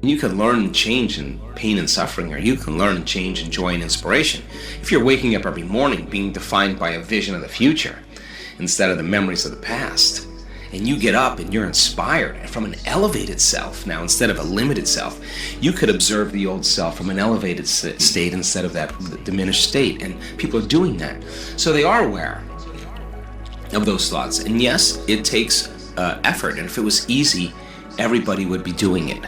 You can learn and change in pain and suffering, or you can learn and change in joy and inspiration. If you're waking up every morning being defined by a vision of the future instead of the memories of the past, and you get up and you're inspired from an elevated self now instead of a limited self, you could observe the old self from an elevated state instead of that diminished state. And people are doing that. So they are aware of those thoughts. And yes, it takes effort. And if it was easy, everybody would be doing it.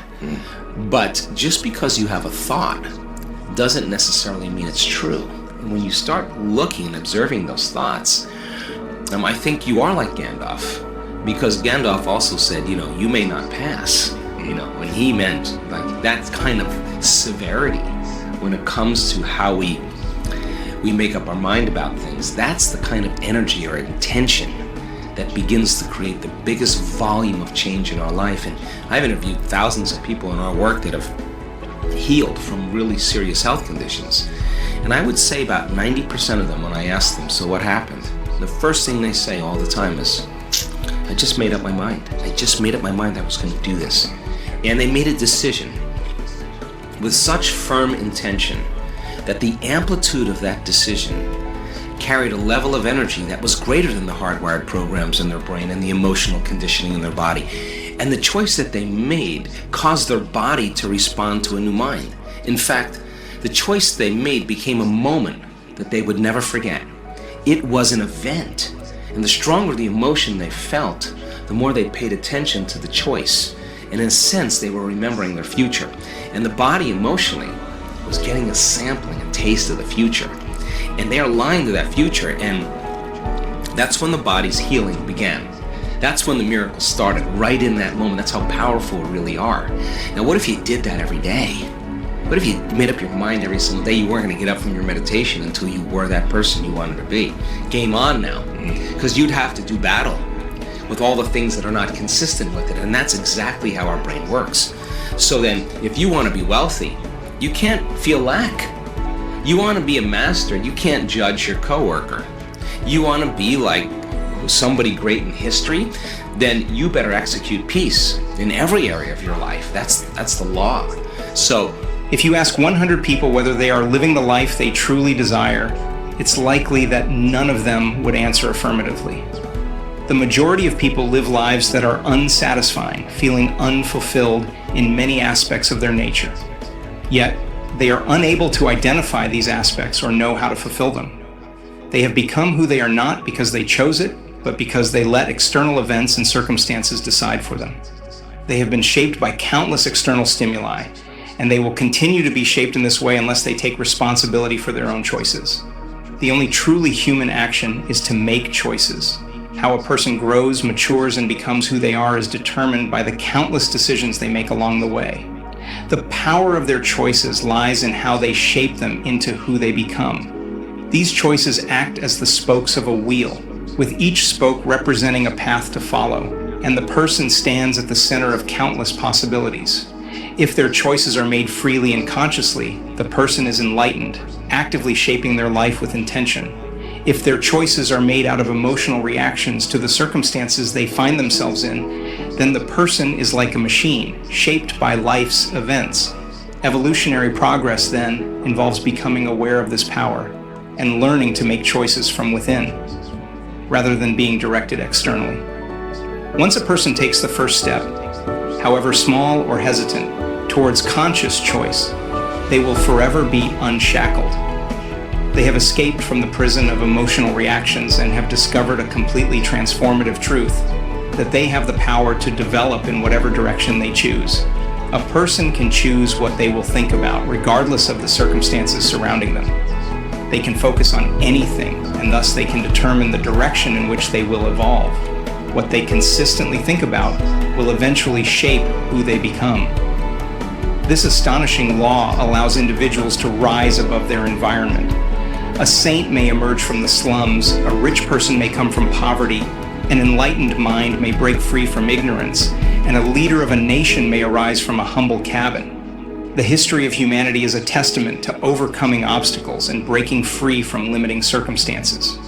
But just because you have a thought doesn't necessarily mean it's true. And when you start looking and observing those thoughts, I think you are like Gandalf. Because Gandalf also said, you may not pass, when he meant like that kind of severity when it comes to how we make up our mind about things. That's the kind of energy or intention that begins to create the biggest volume of change in our life. And I've interviewed thousands of people in our work that have healed from really serious health conditions. And I would say about 90% of them, when I ask them, so what happened? The first thing they say all the time is, I just made up my mind. I just made up my mind I was going to do this. And they made a decision with such firm intention that the amplitude of that decision carried a level of energy that was greater than the hardwired programs in their brain and the emotional conditioning in their body. And the choice that they made caused their body to respond to a new mind. In fact, the choice they made became a moment that they would never forget. It was an event. And the stronger the emotion they felt, the more they paid attention to the choice. And in a sense, they were remembering their future. And the body emotionally was getting a sampling, a taste of the future. And they are aligned to that future. And that's when the body's healing began. That's when the miracle started, right in that moment. That's how powerful we really are. Now, what if you did that every day? What if you made up your mind every single day you weren't going to get up from your meditation until you were that person you wanted to be? Game on now. Because you'd have to do battle with all the things that are not consistent with it. And that's exactly how our brain works. So then, if you want to be wealthy, you can't feel lack. You want to be a master, you can't judge your coworker. You want to be like somebody great in history, then you better execute peace in every area of your life. That's the law. So, if you ask 100 people whether they are living the life they truly desire, it's likely that none of them would answer affirmatively. The majority of people live lives that are unsatisfying, feeling unfulfilled in many aspects of their nature. Yet, they are unable to identify these aspects or know how to fulfill them. They have become who they are not because they chose it, but because they let external events and circumstances decide for them. They have been shaped by countless external stimuli, and they will continue to be shaped in this way unless they take responsibility for their own choices. The only truly human action is to make choices. How a person grows, matures, and becomes who they are is determined by the countless decisions they make along the way. The power of their choices lies in how they shape them into who they become. These choices act as the spokes of a wheel, with each spoke representing a path to follow, and the person stands at the center of countless possibilities. If their choices are made freely and consciously, the person is enlightened, actively shaping their life with intention. If their choices are made out of emotional reactions to the circumstances they find themselves in, then the person is like a machine, shaped by life's events. Evolutionary progress, then, involves becoming aware of this power and learning to make choices from within, rather than being directed externally. Once a person takes the first step, however small or hesitant, towards conscious choice, they will forever be unshackled. They have escaped from the prison of emotional reactions and have discovered a completely transformative truth, that they have the power to develop in whatever direction they choose. A person can choose what they will think about, regardless of the circumstances surrounding them. They can focus on anything, and thus they can determine the direction in which they will evolve. What they consistently think about will eventually shape who they become. This astonishing law allows individuals to rise above their environment. A saint may emerge from the slums, a rich person may come from poverty, an enlightened mind may break free from ignorance, and a leader of a nation may arise from a humble cabin. The history of humanity is a testament to overcoming obstacles and breaking free from limiting circumstances.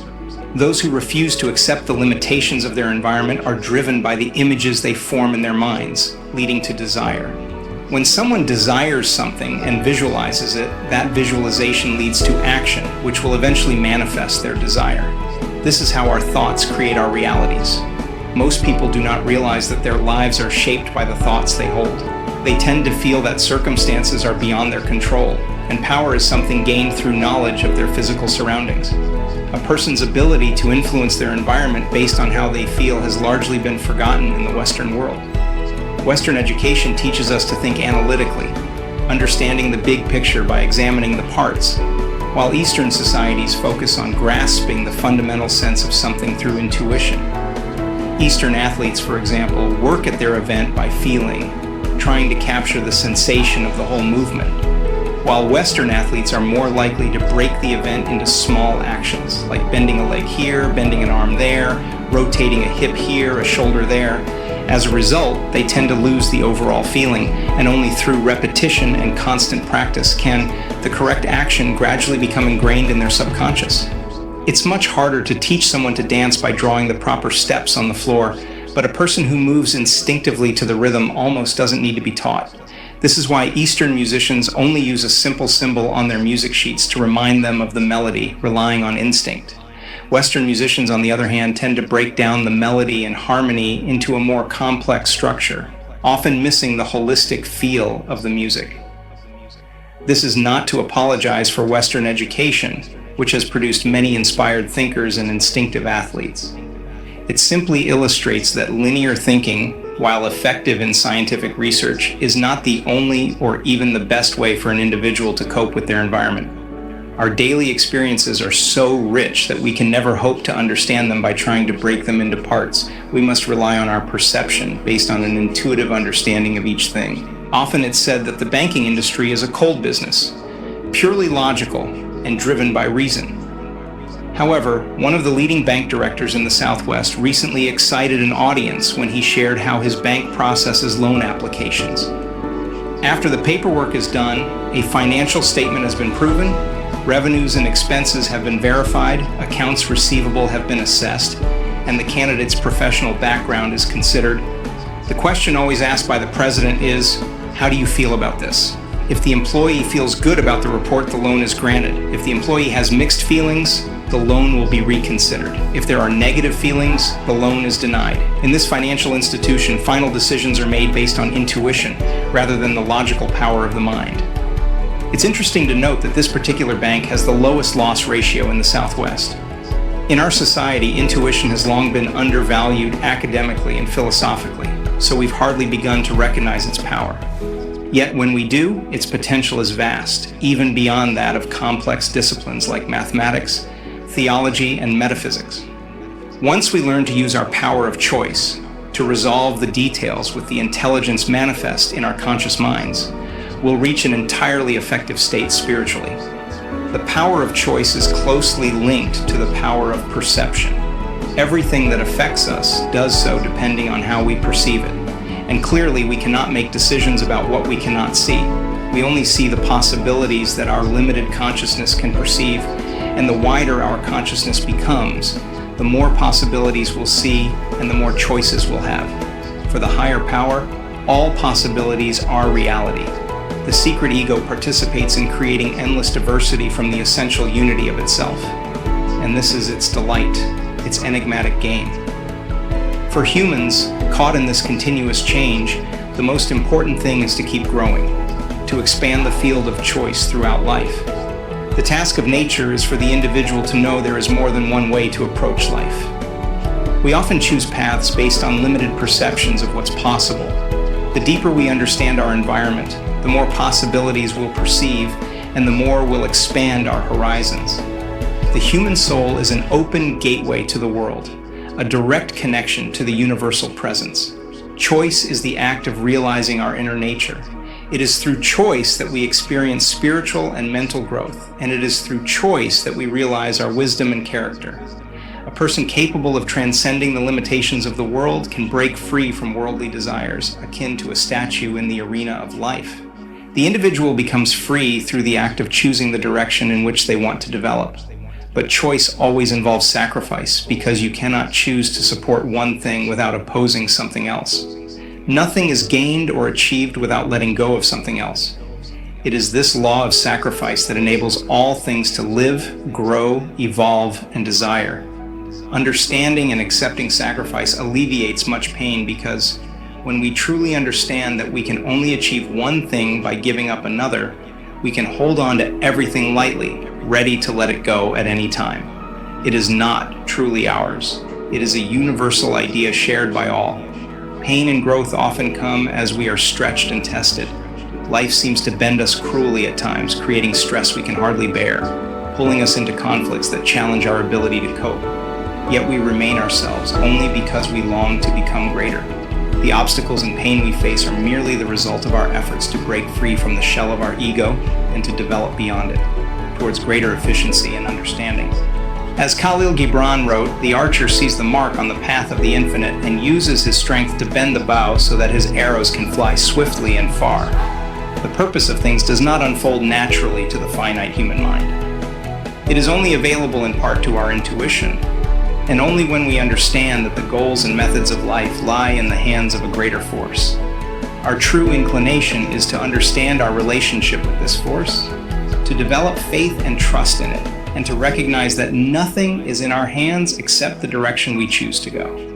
Those who refuse to accept the limitations of their environment are driven by the images they form in their minds, leading to desire. When someone desires something and visualizes it, that visualization leads to action, which will eventually manifest their desire. This is how our thoughts create our realities. Most people do not realize that their lives are shaped by the thoughts they hold. They tend to feel that circumstances are beyond their control, and power is something gained through knowledge of their physical surroundings. A person's ability to influence their environment based on how they feel has largely been forgotten in the Western world. Western education teaches us to think analytically, understanding the big picture by examining the parts, while Eastern societies focus on grasping the fundamental sense of something through intuition. Eastern athletes, for example, work at their event by feeling, trying to capture the sensation of the whole movement, while Western athletes are more likely to break the event into small actions, like bending a leg here, bending an arm there, rotating a hip here, a shoulder there. As a result, they tend to lose the overall feeling, and only through repetition and constant practice can the correct action gradually become ingrained in their subconscious. It's much harder to teach someone to dance by drawing the proper steps on the floor, but a person who moves instinctively to the rhythm almost doesn't need to be taught. This is why Eastern musicians only use a simple symbol on their music sheets to remind them of the melody, relying on instinct. Western musicians, on the other hand, tend to break down the melody and harmony into a more complex structure, often missing the holistic feel of the music. This is not to apologize for Western education, which has produced many inspired thinkers and instinctive athletes. It simply illustrates that linear thinking, while effective in scientific research, is not the only or even the best way for an individual to cope with their environment. Our daily experiences are so rich that we can never hope to understand them by trying to break them into parts. We must rely on our perception based on an intuitive understanding of each thing. Often it's said that the banking industry is a cold business, purely logical and driven by reason. However, one of the leading bank directors in the Southwest recently excited an audience when he shared how his bank processes loan applications. After the paperwork is done, a financial statement has been proven, revenues and expenses have been verified, accounts receivable have been assessed, and the candidate's professional background is considered. The question always asked by the president is, how do you feel about this? If the employee feels good about the report, the loan is granted. If the employee has mixed feelings, the loan will be reconsidered. If there are negative feelings, the loan is denied. In this financial institution, final decisions are made based on intuition rather than the logical power of the mind. It's interesting to note that this particular bank has the lowest loss ratio in the Southwest. In our society, intuition has long been undervalued academically and philosophically, so we've hardly begun to recognize its power. Yet when we do, its potential is vast, even beyond that of complex disciplines like mathematics, theology, and metaphysics. Once we learn to use our power of choice to resolve the details with the intelligence manifest in our conscious minds, we'll reach an entirely effective state spiritually. The power of choice is closely linked to the power of perception. Everything that affects us does so depending on how we perceive it. And clearly, we cannot make decisions about what we cannot see. We only see the possibilities that our limited consciousness can perceive, and the wider our consciousness becomes, the more possibilities we'll see and the more choices we'll have. For the higher power, all possibilities are reality. The secret ego participates in creating endless diversity from the essential unity of itself. And this is its delight, its enigmatic game. For humans, caught in this continuous change, the most important thing is to keep growing, to expand the field of choice throughout life. The task of nature is for the individual to know there is more than one way to approach life. We often choose paths based on limited perceptions of what's possible. The deeper we understand our environment, the more possibilities we'll perceive, and the more we'll expand our horizons. The human soul is an open gateway to the world, a direct connection to the universal presence. Choice is the act of realizing our inner nature. It is through choice that we experience spiritual and mental growth, and it is through choice that we realize our wisdom and character. A person capable of transcending the limitations of the world can break free from worldly desires, akin to a statue in the arena of life. The individual becomes free through the act of choosing the direction in which they want to develop. But choice always involves sacrifice, because you cannot choose to support one thing without opposing something else. Nothing is gained or achieved without letting go of something else. It is this law of sacrifice that enables all things to live, grow, evolve, and desire. Understanding and accepting sacrifice alleviates much pain because when we truly understand that we can only achieve one thing by giving up another, we can hold on to everything lightly, ready to let it go at any time. It is not truly ours. It is a universal idea shared by all. Pain and growth often come as we are stretched and tested. Life seems to bend us cruelly at times, creating stress we can hardly bear, pulling us into conflicts that challenge our ability to cope. Yet we remain ourselves only because we long to become greater. The obstacles and pain we face are merely the result of our efforts to break free from the shell of our ego and to develop beyond it, towards greater efficiency and understanding. As Khalil Gibran wrote, the archer sees the mark on the path of the infinite and uses his strength to bend the bow so that his arrows can fly swiftly and far. The purpose of things does not unfold naturally to the finite human mind. It is only available in part to our intuition, and only when we understand that the goals and methods of life lie in the hands of a greater force. Our true inclination is to understand our relationship with this force, to develop faith and trust in it, and to recognize that nothing is in our hands except the direction we choose to go.